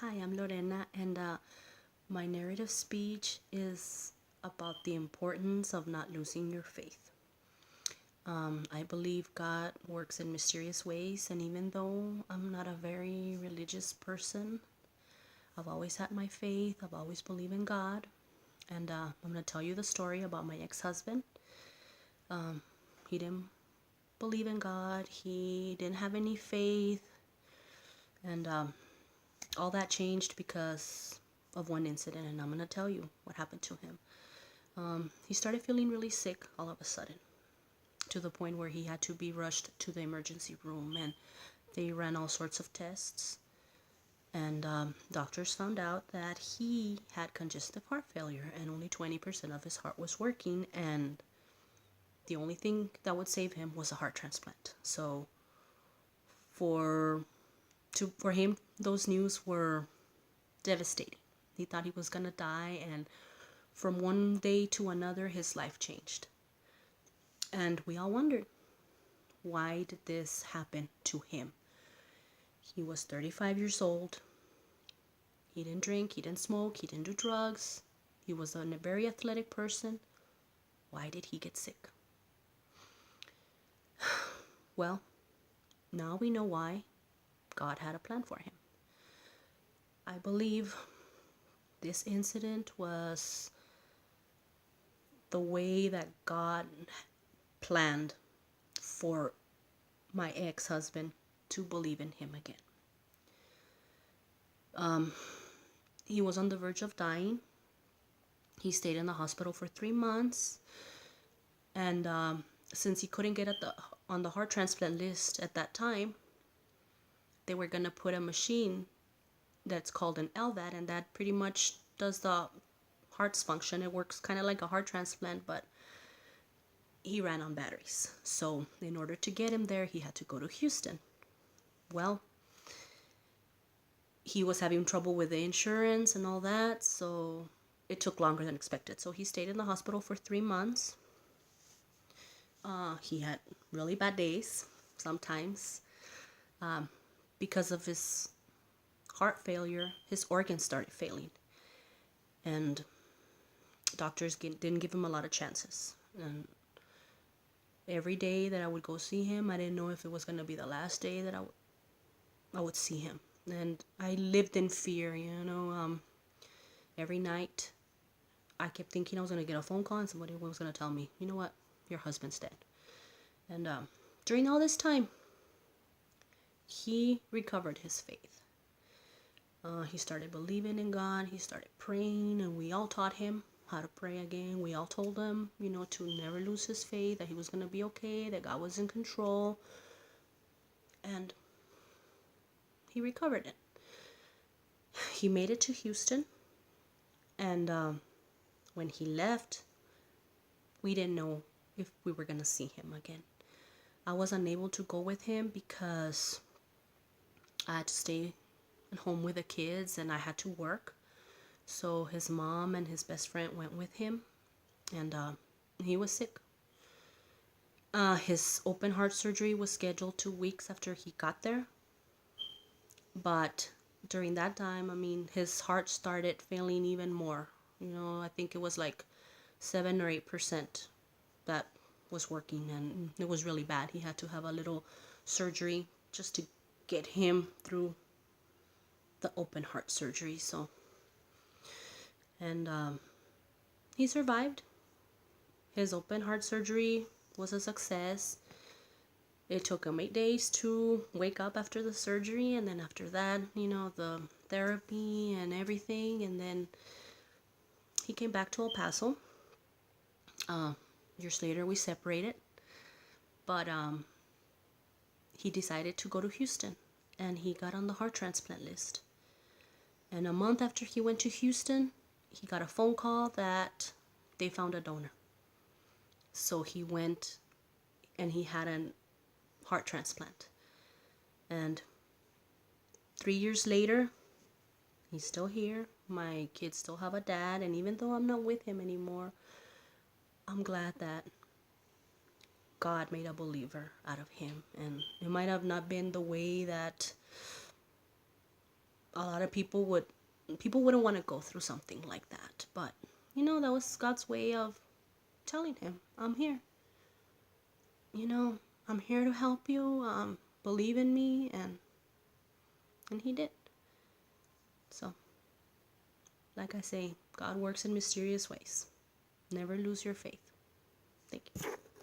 Hi, I'm Lorena, and my narrative speech is about the importance of not losing your faith. I believe God works in mysterious ways, and even though I'm not a very religious person, I've always had my faith, I've always believed in God. And I'm going to tell you the story about my ex husband. He didn't believe in God, he didn't have any faith, and all that changed because of one incident, and I'm going to tell you what happened to him. He started feeling really sick all of a sudden, to the point where he had to be rushed to the emergency room, and they ran all sorts of tests. And doctors found out that he had congestive heart failure, and only 20% of his heart was working, and the only thing that would save him was a heart transplant. So for for him, those news were devastating. He thought he was gonna die, and from one day to another, his life changed. And we all wondered, why did this happen to him? He was 35 years old. He didn't drink, he didn't smoke, he didn't do drugs. He was a very athletic person. Why did he get sick? Well, now we know why. God had a plan for him. I believe this incident was the way that God planned for my ex-husband to believe in him again. He was on the verge of dying. He stayed in the hospital for 3 months, and since he couldn't get on the heart transplant list at that time, they were gonna put a machine that's called an LVAD, and that pretty much does the heart's function. It works kind of like a heart transplant, but he ran on batteries. So in order to get him there, he had to go to Houston. Well, he was having trouble with the insurance and all that, so it took longer than expected. So he stayed in the hospital for 3 months. He had really bad days sometimes. Because of his heart failure, his organs started failing, and doctors didn't give him a lot of chances. And every day that I would go see him, I didn't know if it was going to be the last day that I would see him. And I lived in fear, every night I kept thinking I was going to get a phone call and somebody was going to tell me, you know what, your husband's dead. And during all this time, he recovered his faith. He started believing in God. He started praying, and we all taught him how to pray again. We all told him, to never lose his faith, that he was going to be okay, that God was in control. And he recovered it. He made it to Houston, and when he left, we didn't know if we were going to see him again. I was unable to go with him because I had to stay at home with the kids and I had to work. So his mom and his best friend went with him, and he was sick. His open heart surgery was scheduled 2 weeks after he got there. But during that time, his heart started failing even more. I think it was like 7 or 8% that was working, and it was really bad. He had to have a little surgery just to get him through the open heart surgery. And he survived. His open heart surgery was a success. It took him 8 days to wake up after the surgery, and then after that, the therapy and everything, and then he came back to El Paso. Years later, we separated, but he decided to go to Houston, and he got on the heart transplant list. And a month after he went to Houston, he got a phone call that they found a donor. So he went, and he had a heart transplant. And 3 years later, he's still here. My kids still have a dad, and even though I'm not with him anymore, I'm glad that God made a believer out of him. And it might have not been the way that a lot of people wouldn't want to go through something like that, but that was God's way of telling him, I'm here. I'm here to help you. Believe in me, and he did. So, like I say, God works in mysterious ways. Never lose your faith. Thank you.